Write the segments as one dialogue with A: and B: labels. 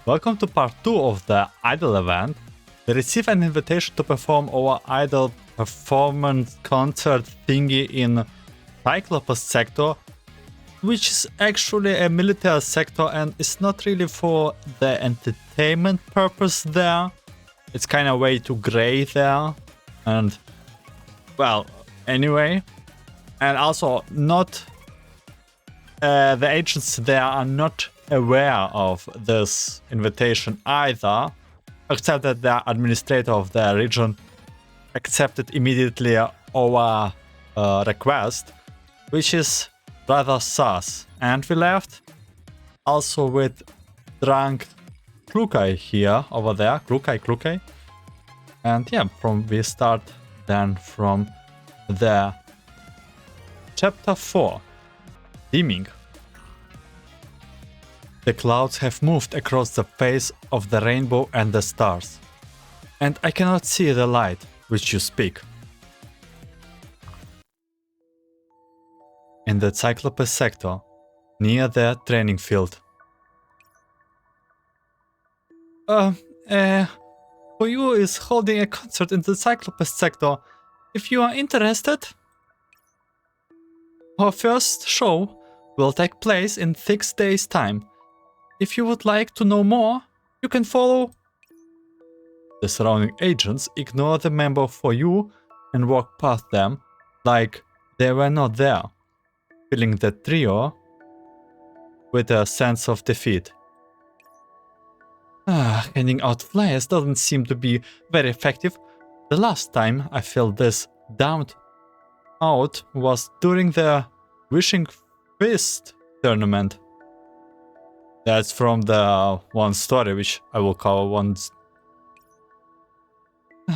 A: Welcome to part 2 of the Idol event. We received an invitation to perform our Idol performance concert thingy in Cyclopes Sector, which is actually a military sector and is not really for the entertainment purpose there. It's kind of way too grey there, and well, anyway. And also not the agents there are not aware of this invitation either, except that the administrator of the region accepted immediately our request, which is rather sus. And we left also with drunk Klukai here, over there, Klukai. And yeah, we start then from the chapter 4, Dimming. The clouds have moved across the face of the rainbow and the stars, and I cannot see the light which you speak. In the Cyclopes Sector, near the training field. For you is holding a concert in the Cyclopes Sector. If you are interested, our first show will take place in 6 days' time. If you would like to know more, you can follow. The surrounding agents ignore the member for you and walk past them like they were not there, filling the trio with a sense of defeat. Handing out flyers doesn't seem to be very effective. The last time I felt this downed out was during the Wishing Fist tournament. That's from the one story which I will cover once.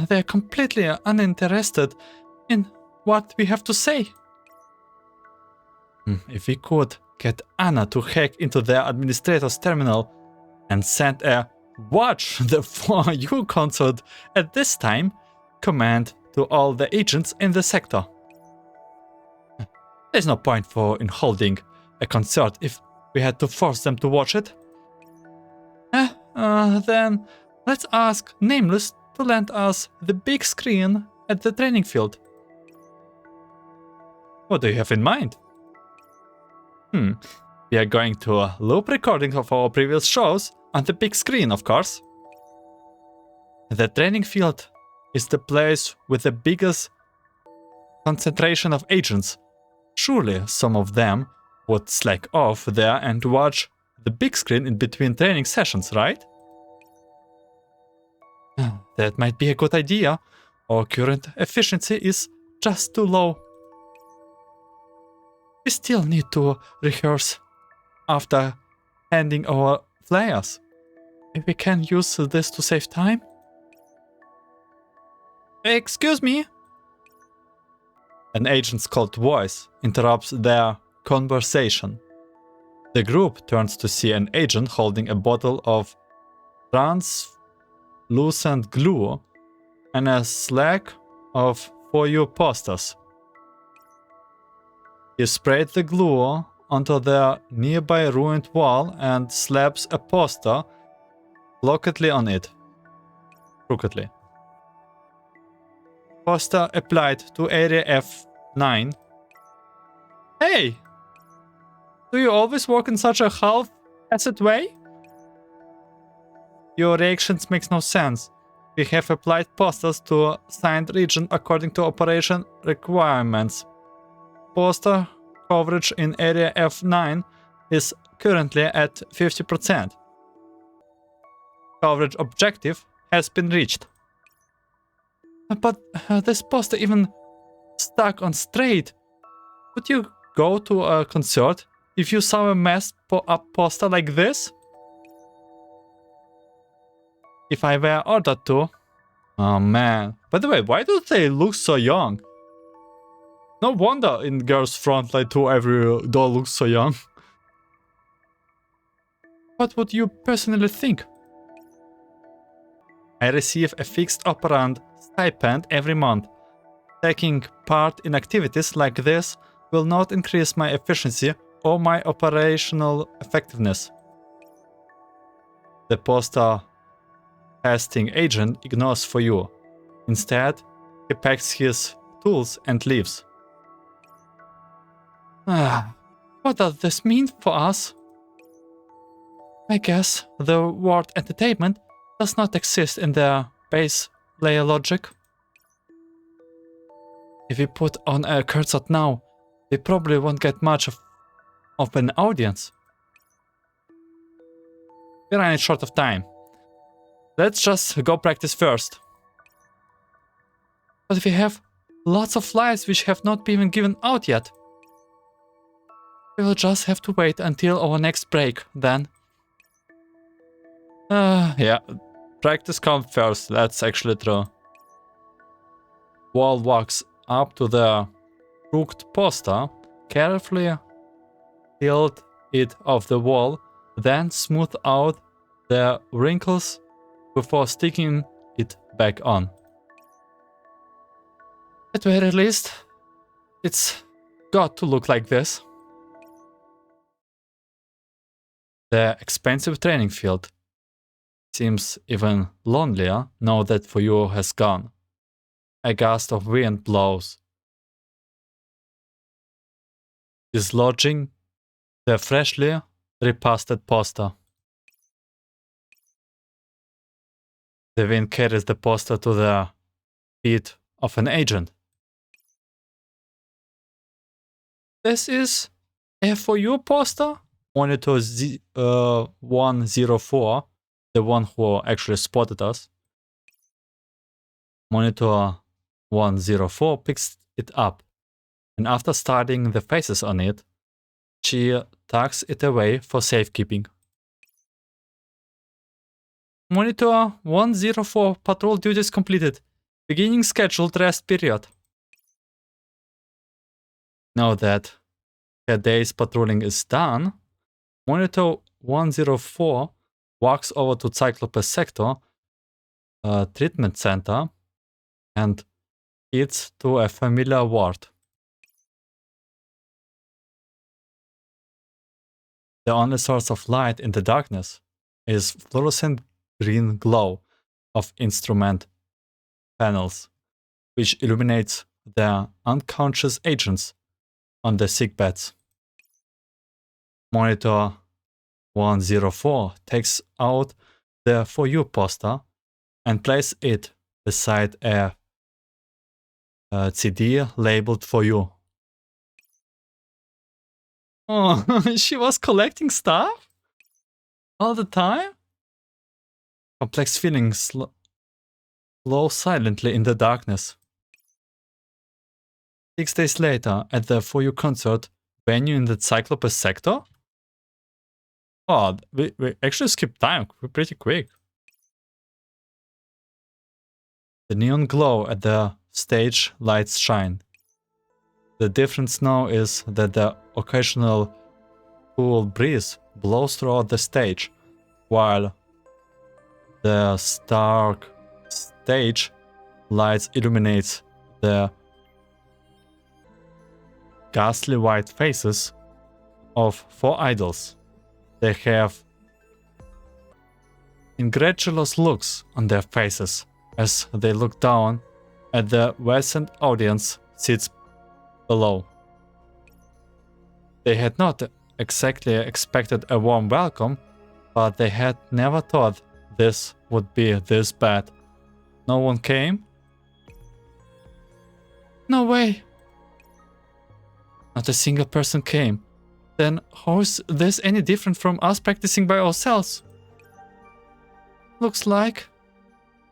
A: They're completely uninterested in what we have to say. If we could get Anna to hack into their administrator's terminal and send a "Watch the For You" concert at this time command to all the agents in the sector. There's no point in holding a concert if we had to force them to watch it. Then let's ask Nameless to lend us the big screen at the training field. What do you have in mind? We are going to loop recordings of our previous shows on the big screen, of course. The training field is the place with the biggest concentration of agents. Surely some of them would slack off there and watch the big screen in between training sessions, right? That might be a good idea. Our current efficiency is just too low. We still need to rehearse after handing our flyers. If we can use this to save time. Excuse me? An agent's cold voice interrupts their conversation. The group turns to see an agent holding a bottle of translucent glue and a slack of For You posters. He sprayed the glue onto the nearby ruined wall and slaps a poster crookedly on it. Poster applied to area F9. Hey! Do you always work in such a half-assed way? Your reactions makes no sense. We have applied posters to signed region according to operation requirements. Poster coverage in area F9 is currently at 50%. Coverage objective has been reached. But this poster even stuck on straight. Would you go to a concert if you saw a messed up poster like this? If I were ordered to. Oh man. By the way, why do they look so young? No wonder in Girls Frontline 2 every doll looks so young. What would you personally think? I receive a fixed operand stipend every month. Taking part in activities like this will not increase my efficiency or my operational effectiveness. the poster casting agent ignores for you. Instead, he packs his tools and leaves. What does this mean for us? I guess the word entertainment does not exist in their base layer logic. If we put on a concert now, we probably won't get much of an audience. We're running short of time. Let's just go practice first. But we have lots of flights which have not been given out yet. We will just have to wait until our next break, then. Yeah, practice comes first, that's actually true. Wall walks up to the crooked poster, carefully peeled it off the wall, then smooth out the wrinkles before sticking it back on. At the very least, it's got to look like this. The expensive training field seems even lonelier now that for you has gone. A gust of wind blows, dislodging the freshly repasted poster. The wind carries the poster to the feet of an agent. This is a for you poster? Monitor 104, the one who actually spotted us. Monitor 104 picks it up, and after studying the faces on it, she tucks it away for safekeeping. Monitor 104 patrol duties completed. Beginning scheduled rest period. Now that her day's patrolling is done, Monitor 104 walks over to Cyclopes Sector, treatment center, and heads to a familiar ward. The only source of light in the darkness is fluorescent green glow of instrument panels, which illuminates the unconscious agents on the sickbeds. Monitor 104 takes out the For You poster and places it beside a CD labeled For You. Oh, she was collecting stuff? All the time? Complex feelings flow silently in the darkness. 6 days later, at the For You concert venue in the Cyclopes Sector? Oh, we actually skipped time pretty quick. The neon glow at the stage lights shine. The difference now is that the occasional cool breeze blows throughout the stage, while the stark stage lights illuminates the ghastly white faces of 4 idols. They have incredulous looks on their faces as they look down at the vacant audience seats below. They had not exactly expected a warm welcome, but they had never thought this would be this bad. No one came? No way! Not a single person came. Then how is this any different from us practicing by ourselves? Looks like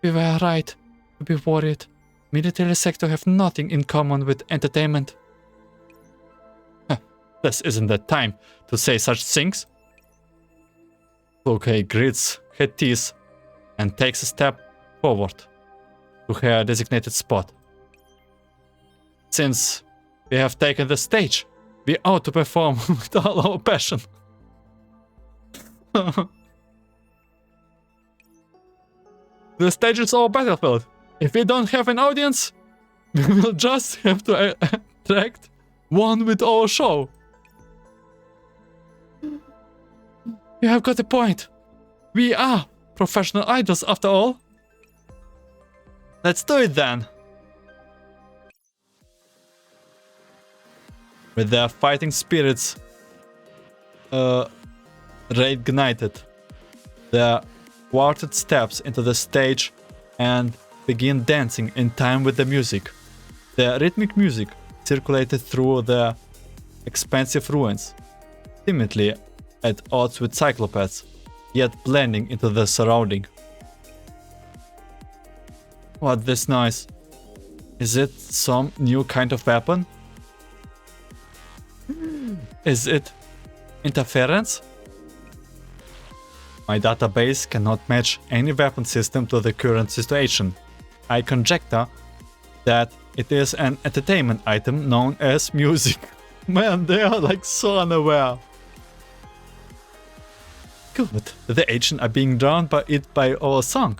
A: we were right to be worried. Military sector have nothing in common with entertainment. This isn't the time to say such things. Luke grits her teeth and takes a step forward to her designated spot. Since we have taken the stage, we ought to perform with all our passion. The stage is our battlefield. If we don't have an audience, we will just have to attract one with our show. You have got a point. We are professional idols after all. Let's do it then. With their fighting spirits reignited, their thwarted steps into the stage and begin dancing in time with the music. The rhythmic music circulated through the expansive ruins, seemingly at odds with Cyclopes, yet blending into the surrounding. What this noise? Is it some new kind of weapon? Is it interference? My database cannot match any weapon system to the current situation. I conjecture that it is an entertainment item known as music. Man, they are like so unaware. Good, the agents are being drawn by it by our song.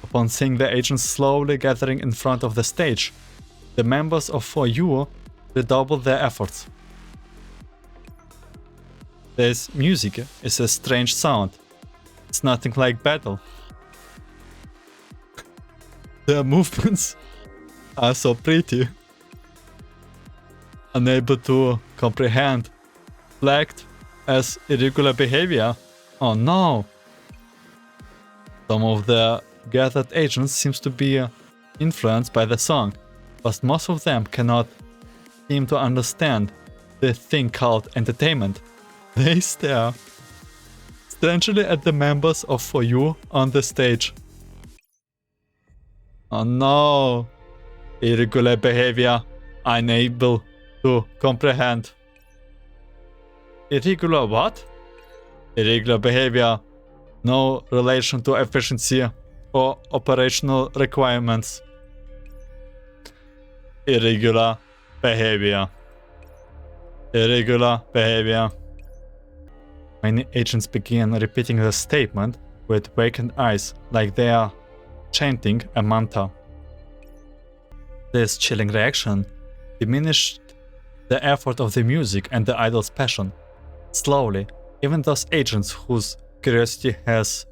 A: Upon seeing the agents slowly gathering in front of the stage, the members of For You redouble their efforts. This music is a strange sound. It's nothing like battle. Their movements are so pretty. Unable to comprehend. Flagged as irregular behavior. Oh no! Some of the gathered agents seems to be influenced by the song, but most of them cannot seem to understand the thing called entertainment. They stare strangely at the members of For You on the stage. Oh no! Irregular behavior, unable to comprehend. Irregular what? Irregular behavior, no relation to efficiency or operational requirements. Irregular behavior. Irregular behavior. Many agents begin repeating the statement with vacant eyes, like they are chanting a mantra. This chilling reaction diminished the effort of the music and the idol's passion. Slowly, even those agents whose curiosity has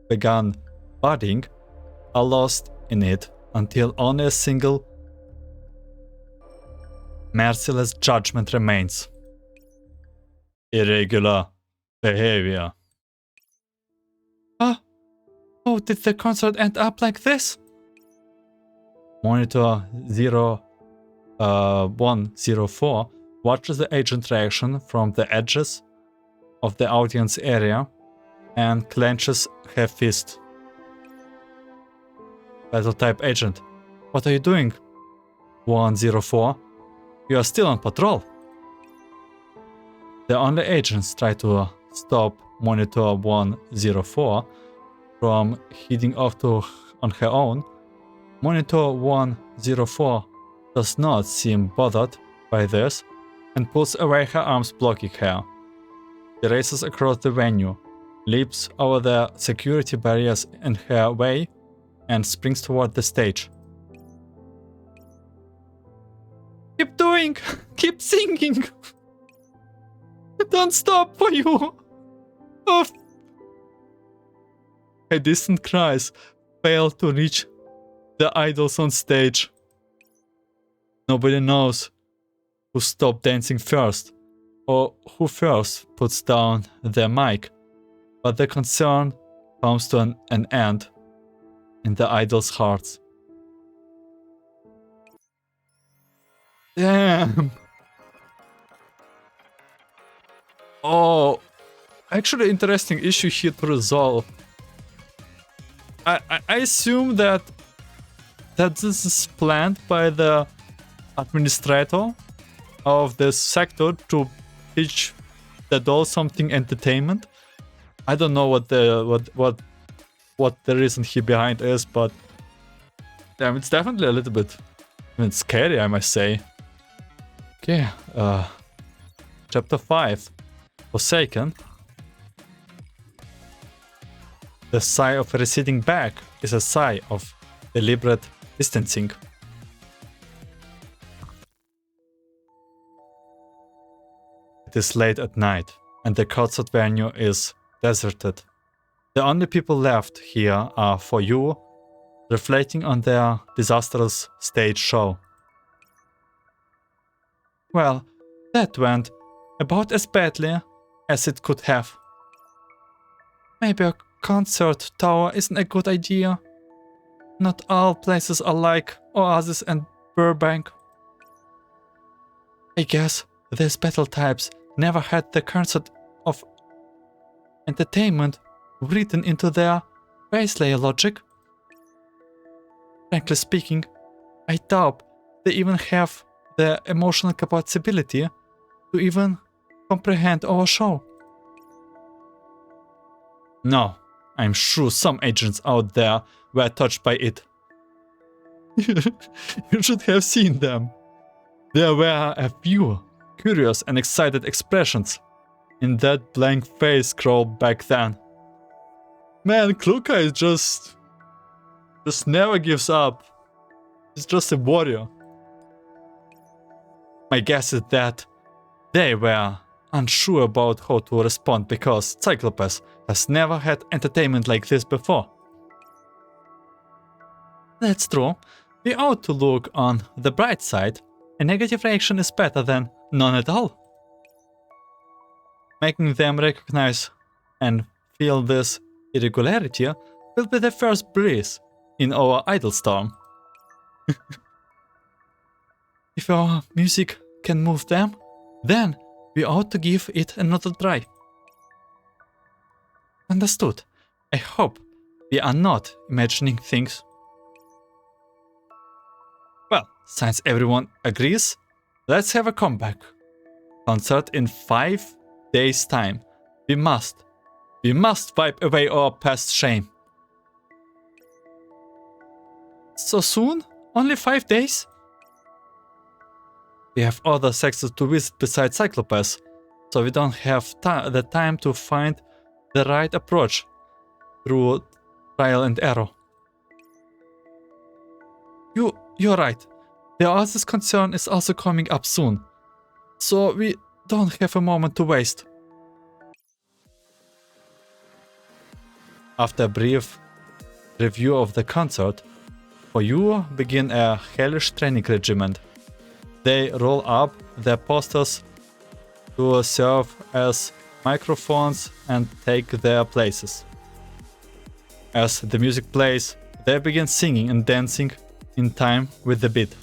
A: begun budding are lost in it until only a single merciless judgment remains. Irregular behavior. Oh, did the concert end up like this? Monitor 104 watches the agent reaction from the edges of the audience area and clenches her fist. Battle type agent, what are you doing? 104, you are still on patrol. The only agents try to stop Monitor 104 from heading off on her own. Monitor 104 does not seem bothered by this and pulls away her arms blocking her. She races across the venue, leaps over the security barriers in her way, and springs toward the stage. Keep doing! Keep singing! Don't stop For You! Oh. Her distant cries fail to reach the idols on stage. Nobody knows who stopped dancing first, or who first puts down their mic, but the concern comes to an end in the idols' hearts. Damn! Oh, actually interesting issue here to resolve. I assume that this is planned by the administrator of this sector to teach the doll something entertainment. I don't know what the reason here behind is, but damn, it's definitely a little bit scary, I must say. Okay, chapter 5, Forsaken. The sigh of receding back is a sigh of deliberate distancing. It is late at night, and the concert venue is deserted. The only people left here are for you, reflecting on their disastrous stage show. Well, that went about as badly as it could have. Maybe a concert tower isn't a good idea. Not all places are like Oasis and Burbank. I guess these battle types never had the concept of entertainment written into their base layer logic. Frankly speaking, I doubt they even have the emotional capability to even comprehend our show. No, I'm sure some agents out there were touched by it. You should have seen them. There were a few curious and excited expressions in that blank face scroll back then. Man, Kluka is just never gives up. He's just a warrior. My guess is that they were unsure about how to respond because Cyclopes has never had entertainment like this before. That's true. We ought to look on the bright side. A negative reaction is better than none at all. Making them recognize and feel this irregularity will be the first breeze in our idle storm. If our music can move them, then we ought to give it another try. Understood. I hope we are not imagining things. Well, since everyone agrees, let's have a comeback. Concert in 5 days' time. We must wipe away our past shame. So soon? Only 5 days? We have other sectors to visit besides Cyclopes, so we don't have the time to find the right approach through trial and error. You're right. The Oasis concern is also coming up soon, so we don't have a moment to waste. After a brief review of the concert, for you begin a hellish training regimen. They roll up their posters to serve as microphones and take their places. As the music plays, they begin singing and dancing in time with the beat.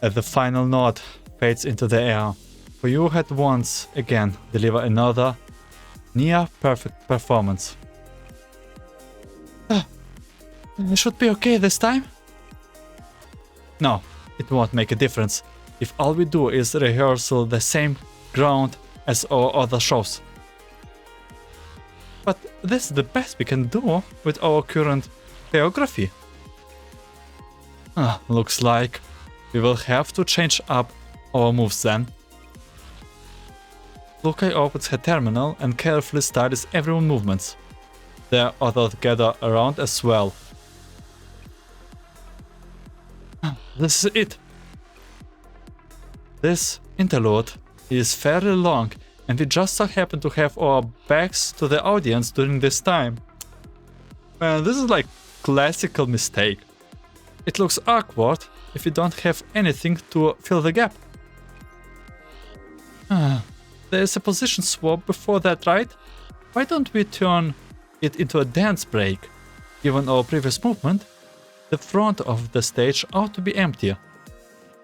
A: As the final note fades into the air, for you had once again deliver another near-perfect performance. It should be okay this time? No, it won't make a difference if all we do is rehearsal the same ground as our other shows. But this is the best we can do with our current choreography. Looks like we will have to change up our moves then. Lukai opens her terminal and carefully studies everyone's movements. The others gather around as well. This is it. This interlude is fairly long, and we just so happen to have our backs to the audience during this time. Man, this is like classical mistake. It looks awkward if you don't have anything to fill the gap. There is a position swap before that, right? Why don't we turn it into a dance break? Given our previous movement, the front of the stage ought to be empty.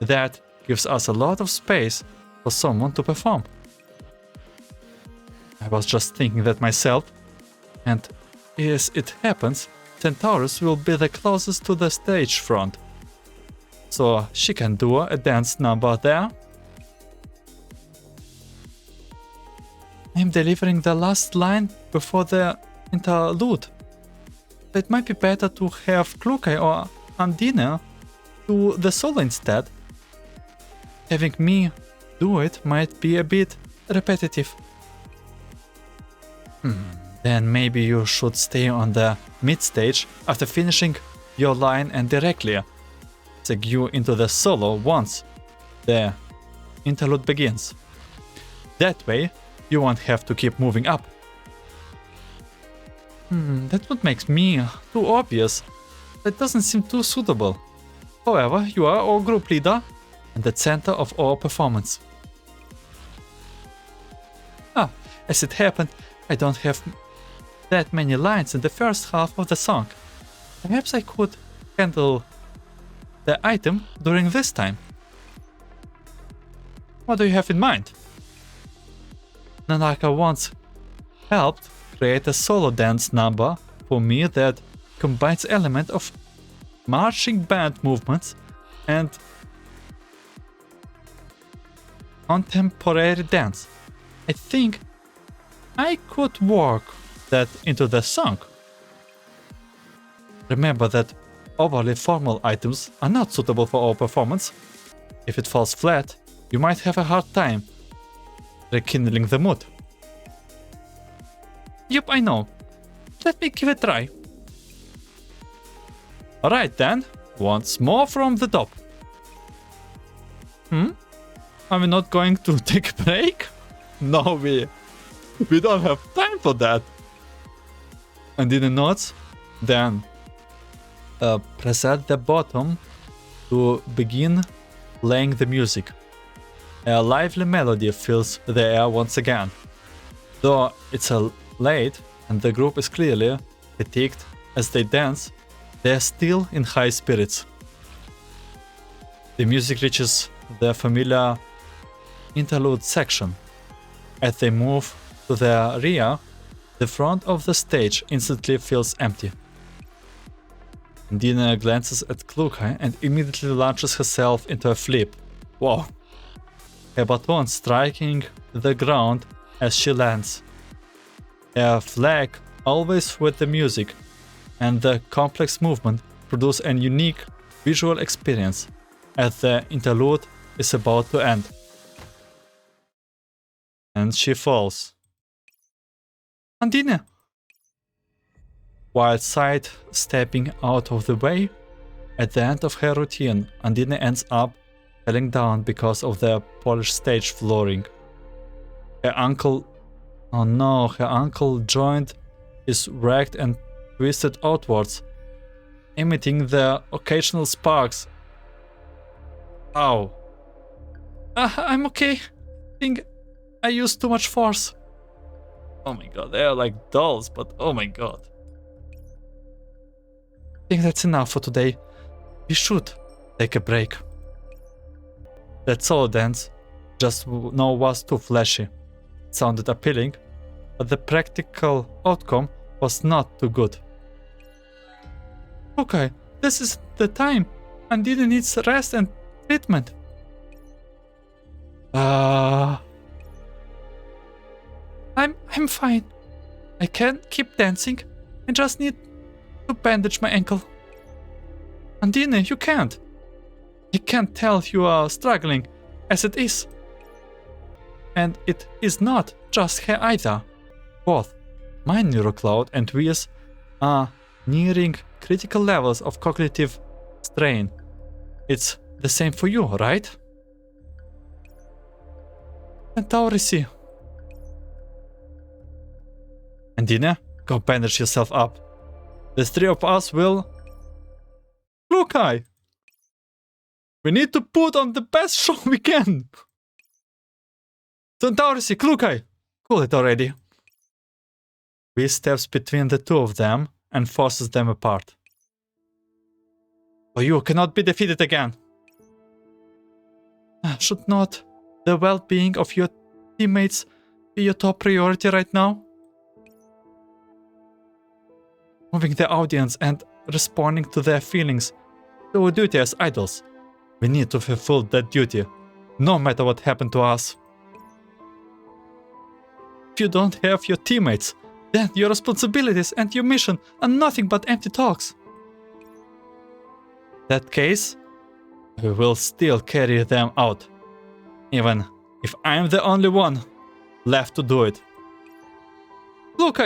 A: That gives us a lot of space for someone to perform. I was just thinking that myself, and as it happens, Centaurus will be the closest to the stage front, so she can do a dance number there. I'm delivering the last line before the interlude. It might be better to have Klukai or Andina do the solo instead. Having me do it might be a bit repetitive. Then maybe you should stay on the mid-stage after finishing your line and directly segue into the solo once the interlude begins. That way, you won't have to keep moving up. That would make me too obvious. That doesn't seem too suitable. However, you are our group leader and the center of our performance. As it happened, I don't have that many lines in the first half of the song. Perhaps I could handle the item during this time. What do you have in mind? Nanaka once helped create a solo dance number for me that combines elements of marching band movements and contemporary dance. I think I could work that into the song. Remember that overly formal items are not suitable for our performance. If it falls flat, you might have a hard time rekindling the mood. Yup, I know. Let me give it a try. Alright then, once more from the top. Are we not going to take a break? No, we don't have time for that. And in the notes, then press at the bottom to begin playing the music. A lively melody fills the air once again. Though it's late and the group is clearly fatigued as they dance, they are still in high spirits. The music reaches the familiar interlude section. As they move to the rear, the front of the stage instantly feels empty. Dina glances at Klukai and immediately launches herself into a flip. Wow. Her baton striking the ground as she lands. Her flag, always with the music, and the complex movement produce a unique visual experience as the interlude is about to end. And she falls. Andine! While side-stepping out of the way, at the end of her routine, Andine ends up falling down because of the polished stage flooring. Her ankle joint is wrecked and twisted outwards, emitting the occasional sparks. Ow. I'm okay. I think I used too much force. Oh my god, they are like dolls, but oh my god. I think that's enough for today. We should take a break. That solo dance just now was too flashy. It sounded appealing, but the practical outcome was not too good. Okay, this is the time. Andine needs rest and treatment. I'm fine. I can keep dancing. I just need to bandage my ankle. Andine, you can't. I can't tell you are struggling, as it is. And it is not just her either. Both my neurocloud and Viz are nearing critical levels of cognitive strain. It's the same for you, right? And Taurisi. Andine, go bandage yourself up. The three of us will... Klukai! We need to put on the best show we can! Taurisi, Klukai! Cool it already. Viz steps between the two of them and forces them apart. Oh, you cannot be defeated again. Should not the well-being of your teammates be your top priority right now? Moving the audience and responding to their feelings to our duty as idols. We need to fulfill that duty, no matter what happened to us. If you don't have your teammates, then your responsibilities and your mission are nothing but empty talks. In that case, we will still carry them out, even if I'm the only one left to do it. Look,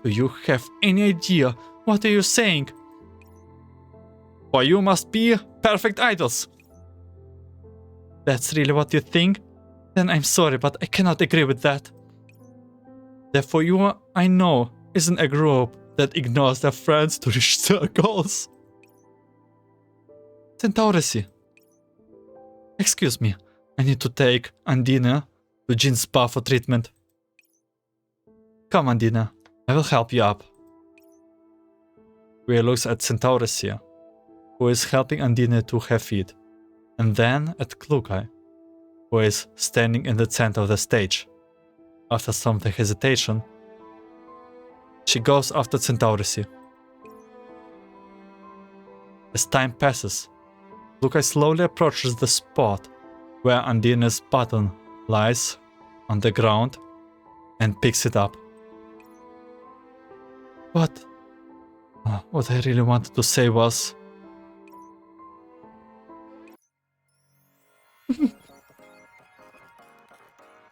A: do you have any idea what are you saying? Or you must be perfect idols. That's really what you think? Then I'm sorry, but I cannot agree with that. Therefore, you, I know, isn't a group that ignores their friends to reach their goals. Centaurisi. Excuse me, I need to take Andina to Jean's spa for treatment. Come, Andina, I will help you up. Rhea looks at Centaurisi, who is helping Andina to her feet, and then at Klukai, who is standing in the center of the stage. After some hesitation, she goes after Centaurisi. As time passes, Klukai slowly approaches the spot where Andina's baton lies on the ground and picks it up. What I really wanted to say was...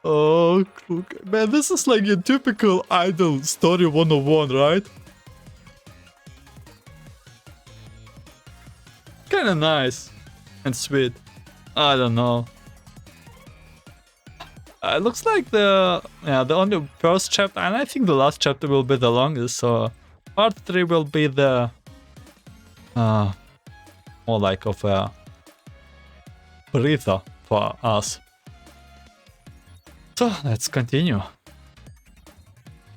A: Oh, man, this is like a typical idol story 101, right? Kinda nice and sweet. I don't know. It looks like the only first chapter, and I think the last chapter will be the longest, so part 3 will be the more like of a breather for us. So let's continue.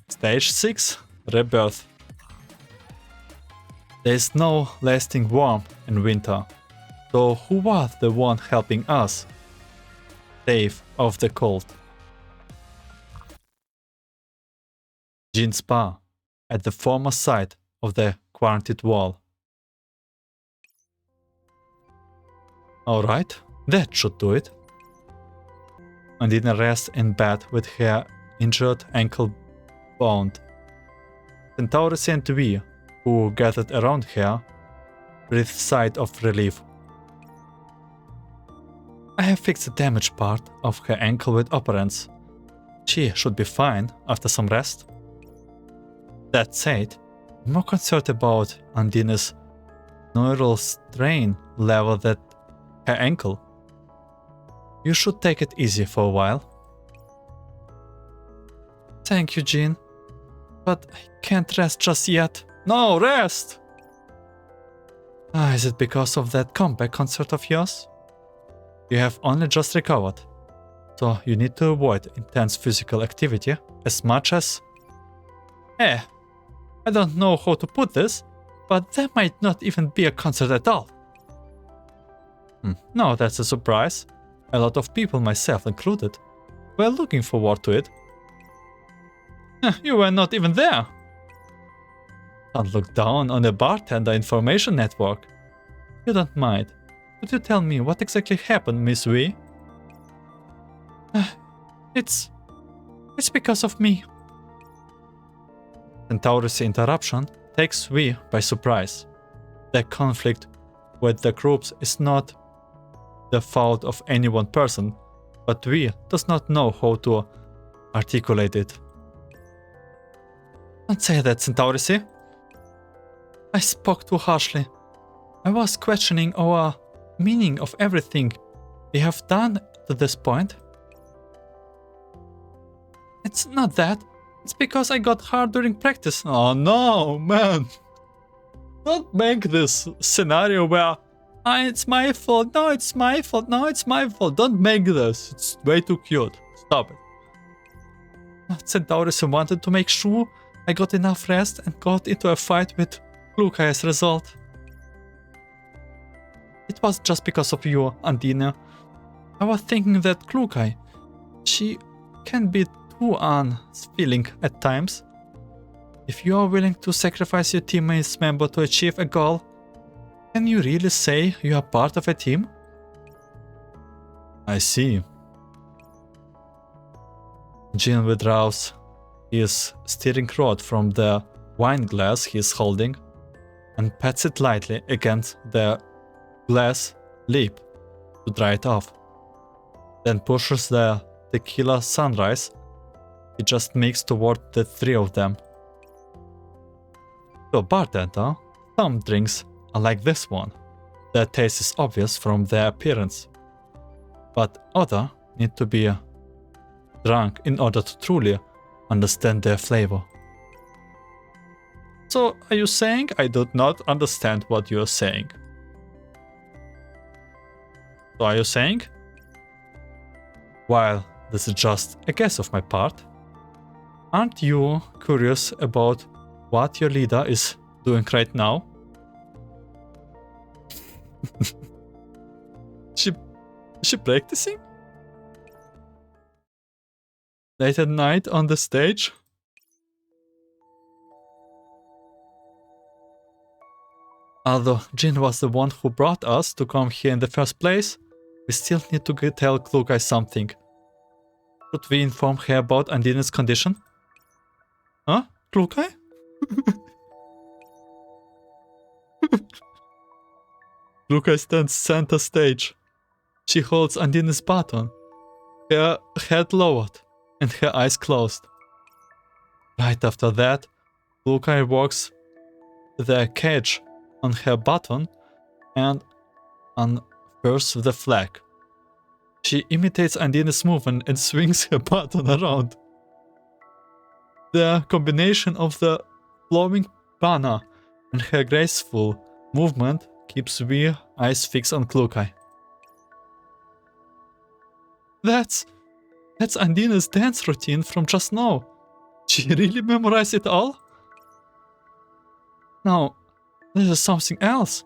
A: Stage 6, Rebirth. There is no lasting warmth in winter, so who was the one helping us stave off the cold? Jean's spa, at the former site of the quarantined wall. Alright, that should do it. Andina rests in bed with her injured ankle bound. Centaurisi and we, who gathered around her, breathe a sigh of relief. I have fixed the damaged part of her ankle with operants. She should be fine after some rest. That said, I'm more concerned about Andina's neural strain level at her ankle. You should take it easy for a while. Thank you, Jean. But I can't rest just yet. No, rest! Is it because of that comeback concert of yours? You have only just recovered, so you need to avoid intense physical activity as much as... I don't know how to put this, but there might not even be a concert at all. No, that's a surprise. A lot of people, myself included, were looking forward to it. You were not even there. Don't look down on the bartender information network. You don't mind. Could you tell me what exactly happened, Miss Wee? It's because of me. Centaurisi interruption takes Wee by surprise. The conflict with the groups is not the fault of any one person, but we does not know how to articulate it. Don't say that, Centaurisi. I spoke too harshly. I was questioning our meaning of everything we have done to this point. It's not that. It's because I got hurt during practice. Oh no, man. Don't make this scenario where it's my fault, no, it's my fault, no, it's my fault. Don't make this. It's way too cute. Stop it. Centaurisi wanted to make sure I got enough rest and got into a fight with Klukai as a result. It was just because of you, Andina. I was thinking that Klukai, she can be too unfeeling at times. If you are willing to sacrifice your teammate's member to achieve a goal, can you really say you are part of a team? I see. Jean withdraws his steering rod from the wine glass he is holding and pats it lightly against the glass lip to dry it off. Then pushes the tequila sunrise he just mixed toward the three of them. To a bartender, some drinks are like this one. Their taste is obvious from their appearance, but other need to be drunk in order to truly understand their flavor. So, are you saying I do not understand what you are saying? So are you saying? While this is just a guess of my part, aren't you curious about what your leader is doing right now? She practicing? Late at night on the stage? Although Jin was the one who brought us to come here in the first place, we still need to tell Klukai something. Should we inform her about Andina's condition? Huh? Klukai? Klukai stands center stage. She holds Andina's baton, her head lowered and her eyes closed. Right after that, Klukai walks the cage on her baton and unfurls the flag. She imitates Andina's movement and swings her baton around. The combination of the flowing banner and her graceful movement keeps our eyes fixed on Klukai. That's Andina's dance routine from just now. She really memorized it all? No, this is something else.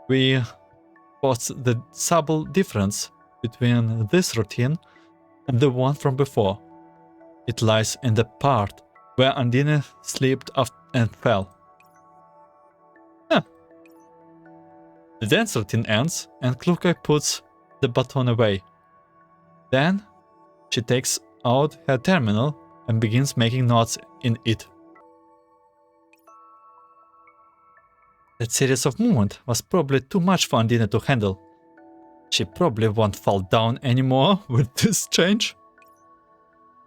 A: We spot the subtle difference between this routine and the one from before. It lies in the part where Andina slipped and fell. The dance routine ends and Klukai puts the baton away. Then she takes out her terminal and begins making notes in it. That series of movements was probably too much for Andina to handle. She probably won't fall down anymore with this change.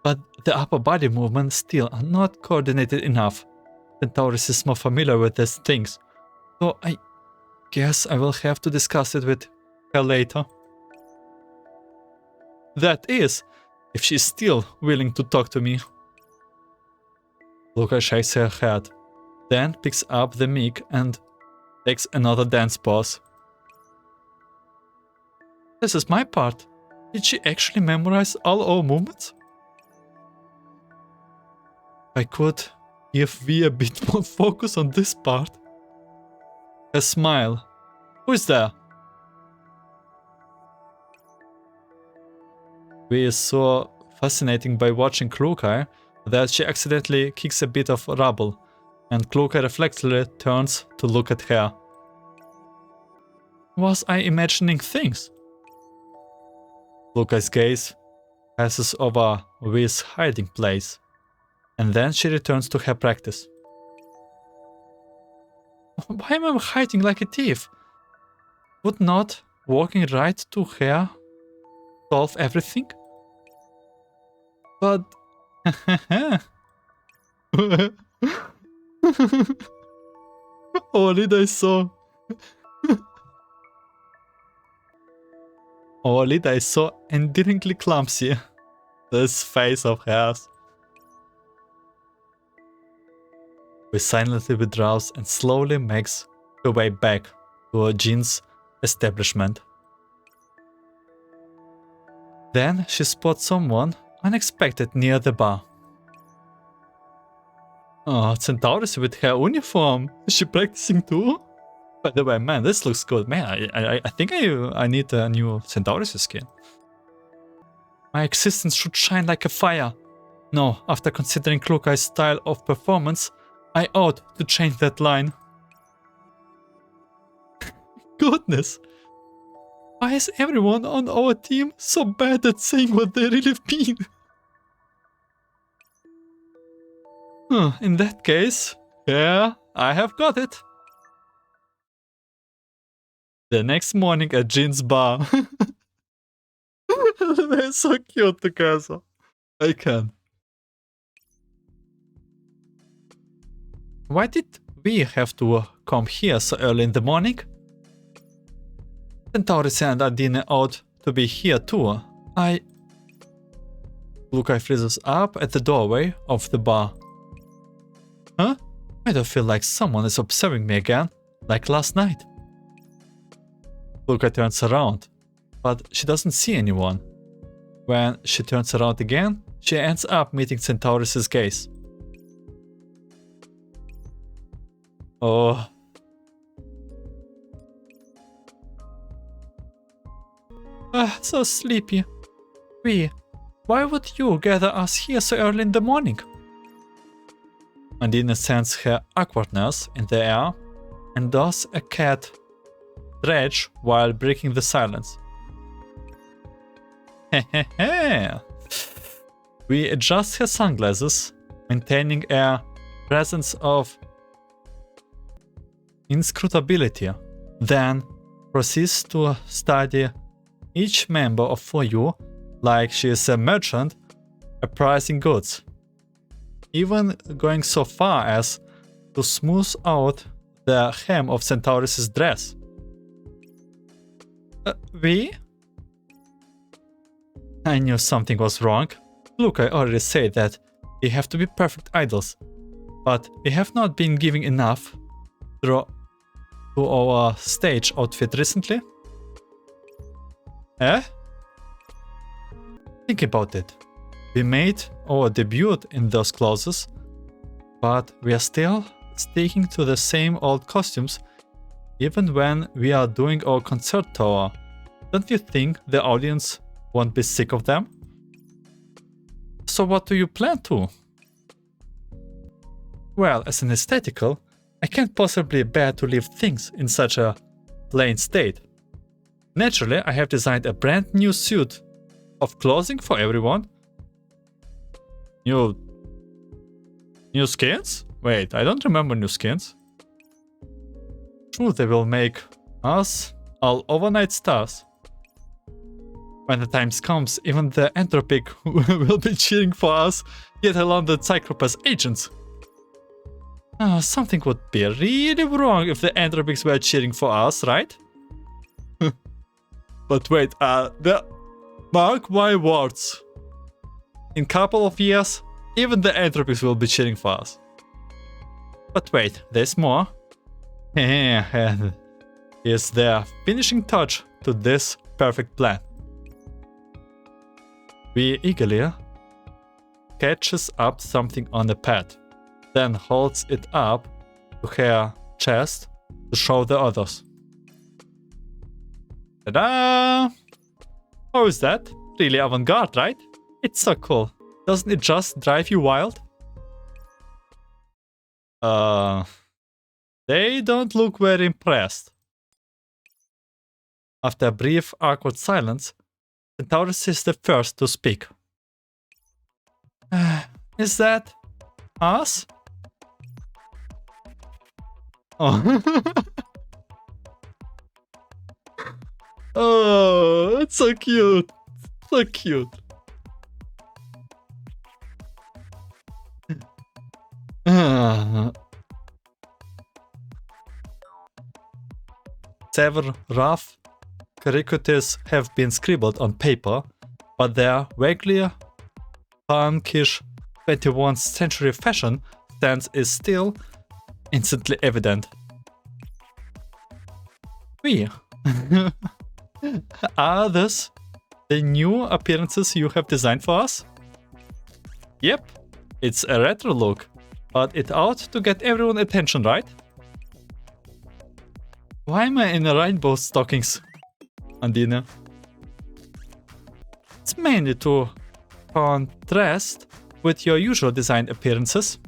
A: But the upper body movements still are not coordinated enough. Centaurus is more familiar with these things, so I guess I will have to discuss it with her later. That is, if she's still willing to talk to me. Luca shakes her head, then picks up the mic and takes another dance pause. This is my part. Did she actually memorize all our movements? I could give V a bit more focus on this part. A smile. Who is there? V is so fascinating by watching Klukai that she accidentally kicks a bit of rubble, and Klukai reflexively turns to look at her. Was I imagining things? Klukai's gaze passes over V's hiding place, and then she returns to her practice. Why am I hiding like a thief? Would not walking right to her solve everything? But... Our leader is so... Our leader is so endearingly clumsy. This face of hers. We silently withdraws and slowly makes her way back to Jin's establishment. Then she spots someone unexpected near the bar. Oh, Centaurus with her uniform. Is she practicing too? By the way, man, this looks good. Man, I think I need a new Centaurus skin. My existence should shine like a fire. No, after considering Klukai's style of performance, I ought to change that line. Goodness! Why is everyone on our team so bad at saying what they really mean? In that case, yeah, I have got it. The next morning at Jin's bar. They're so cute together. I can. Why did we have to come here so early in the morning? Centaurus and Andina ought to be here too. Luca freezes up at the doorway of the bar. Huh? I don't feel like someone is observing me again, like last night. Luca turns around, but she doesn't see anyone. When she turns around again, she ends up meeting Centauris's gaze. Oh. So sleepy. Why would you gather us here so early in the morning? Undine sensed her awkwardness in the air and does a cat stretch while breaking the silence. Hehehe. We adjust her sunglasses, maintaining a presence of inscrutability, then proceeds to study each member of For You like she is a merchant appraising goods, even going so far as to smooth out the hem of Centauris's dress. I knew something was wrong. Look, I already said that we have to be perfect idols, but we have not been giving enough to our stage outfit recently. Eh? Think about it. We made our debut in those clothes, but we are still sticking to the same old costumes even when we are doing our concert tour. Don't you think the audience won't be sick of them? So what do you plan to? Well, as an aesthetical, I can't possibly bear to leave things in such a plain state. Naturally, I have designed a brand new suit of clothing for everyone. New skins? Wait, I don't remember new skins. True, they will make us all overnight stars. When the time comes, even the Anthropic will be cheering for us, yet alone the Cyclopes agents. Something would be really wrong if the Anthropics were cheering for us, right? But wait, mark my words. In a couple of years, even the Anthropics will be cheering for us. But wait, there's more. Is the finishing touch to this perfect plan. We eagerly catches up something on the pad, then holds it up to her chest to show the others. Ta-da! How is that? Really avant-garde, right? It's so cool. Doesn't it just drive you wild? They don't look very impressed. After a brief, awkward silence, Centauris is the first to speak. Is that us? Oh. Oh, it's so cute. So cute. Several rough caricatures have been scribbled on paper, but their vaguely punkish 21st century fashion stance is still instantly evident. Are this the new appearances you have designed for us? Yep, it's a retro look, but it ought to get everyone's attention, right? Why am I in rainbow stockings, Undine? It's mainly to contrast with your usual design appearances.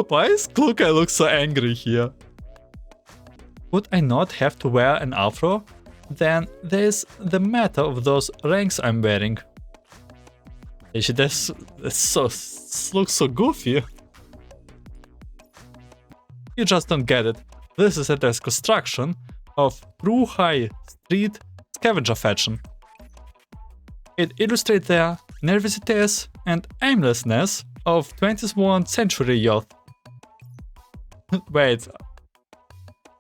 A: Why is Kluka look so angry here? Would I not have to wear an afro? Then there's the matter of those rings I'm wearing. This looks so goofy. You just don't get it. This is a deconstruction of true high street scavenger fashion. It illustrates the nervosities and aimlessness of 21st century youth. Wait,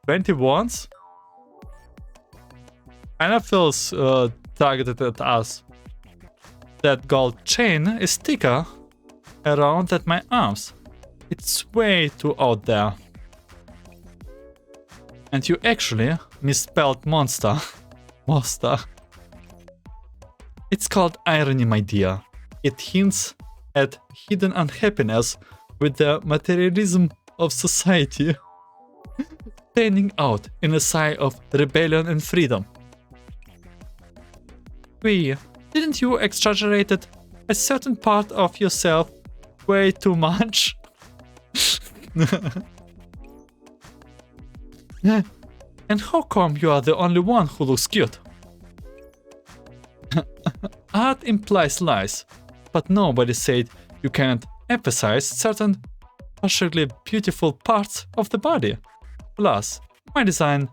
A: 21s? Kinda feels targeted at us. That gold chain is thicker around at my arms. It's way too out there. And you actually misspelled monster. Monster. It's called irony, my dear. It hints at hidden unhappiness with the materialism of society standing out in a sigh of rebellion and freedom. Didn't you exaggerate a certain part of yourself way too much? And how come you are the only one who looks cute? Art implies lies, but nobody said you can't emphasize certain partially beautiful parts of the body. Plus, my design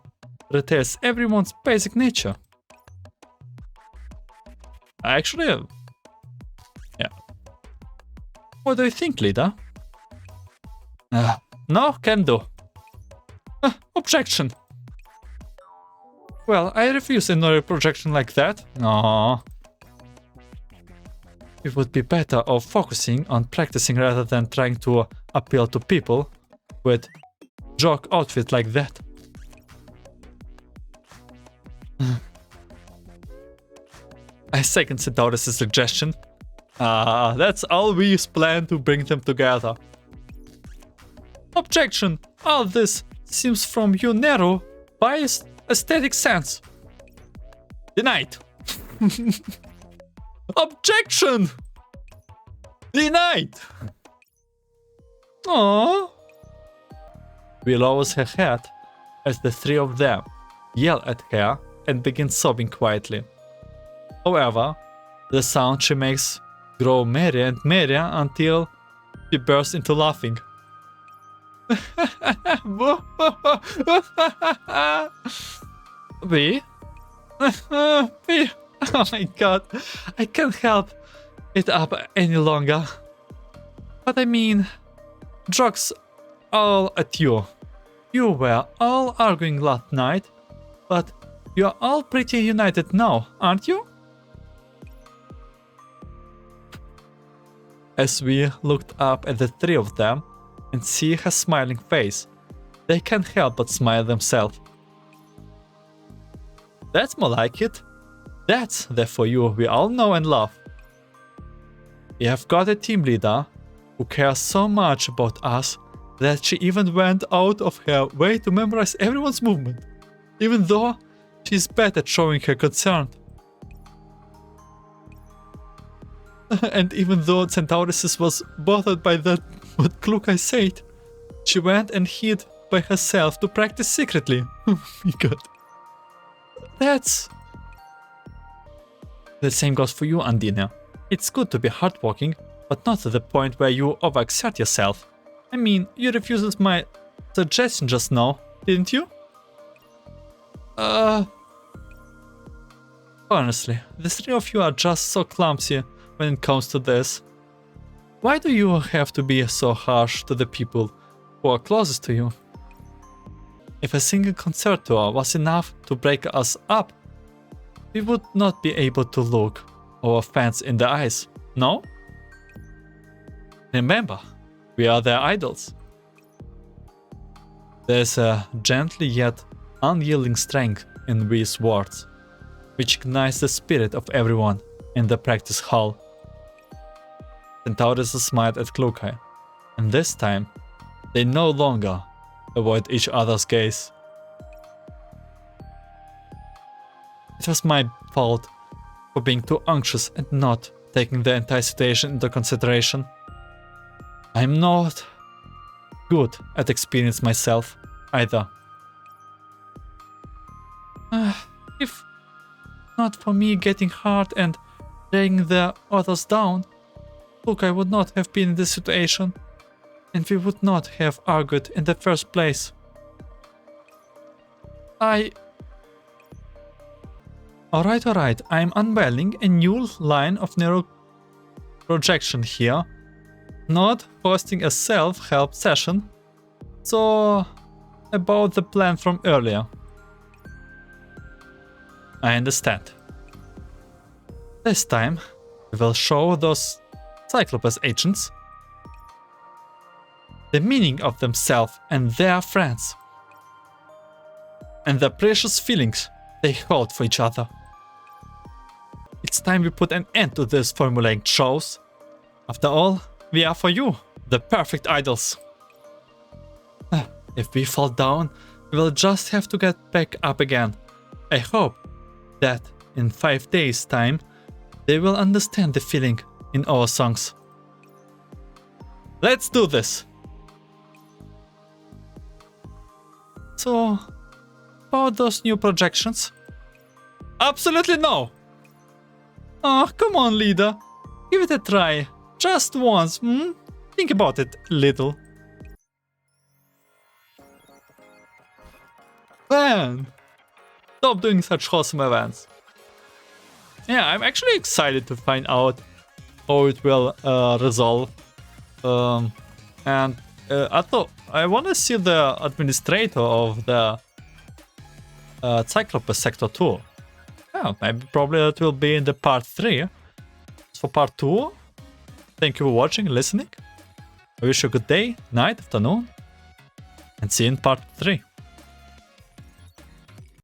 A: retains everyone's basic nature. Actually, yeah. What do you think, leader? No, can do. Objection. Well, I refuse another projection like that. No. It would be better off focusing on practicing rather than trying to appeal to people with jock outfit like that. I second Centaurus' suggestion. That's always plan to bring them together. Objection! All this seems from your narrow, biased aesthetic sense. Denied. Objection! Denied! Aww. We lowers her head as the three of them yell at her and begin sobbing quietly. However, the sound she makes grow merrier and merrier until she bursts into laughing. We? Oh my god, I can't help it up any longer. But I mean, jokes all at you. You were all arguing last night, but you're all pretty united now, aren't you? As we looked up at the three of them and see her smiling face, they can't help but smile themselves. That's more like it. That's the for you we all know and love. We have got a team leader who cares so much about us that she even went out of her way to memorize everyone's movement, even though she's bad at showing her concern. And even though Centaurus was bothered by that what Klukai said, she went and hid by herself to practice secretly. Oh my god. That's... The same goes for you, Andina. It's good to be hardworking, but not to the point where you overexert yourself. I mean, you refused my suggestion just now, didn't you? Honestly, the three of you are just so clumsy when it comes to this. Why do you have to be so harsh to the people who are closest to you? If a single concert tour was enough to break us up, we would not be able to look our fans in the eyes, no? Remember, we are their idols. There's a gently yet unyielding strength in these words, which ignites the spirit of everyone in the practice hall. Centaurus smiled at Klukai, and this time, they no longer avoid each other's gaze. It was my fault for being too anxious and not taking the entire situation into consideration. I'm not good at experience myself either. If not for me getting hurt and dragging the others down, look, I would not have been in this situation, and we would not have argued in the first place. Alright, I'm unveiling a new line of neural projection here, not hosting a self-help session, so about the plan from earlier. I understand. This time, We will show those Cyclopes agents the meaning of themselves and their friends, and the precious feelings they hold for each other. It's time we put an end to these formulaic shows. After all, we are for you, the perfect idols. If we fall down, we will just have to get back up again. I hope that in 5 days' time, they will understand the feeling in our songs. Let's do this! So, about those new projections? Absolutely no! Oh, come on, leader. Give it a try. Just once, hmm? Think about it a little. Man! Stop doing such awesome events. Yeah, I'm actually excited to find out how it will resolve. And I want to see the administrator of the Cyclopes Sector too. Yeah, maybe probably that will be in the part 3. So part 2, thank you for watching and listening. I wish you a good day, night, afternoon, and see you in part 3.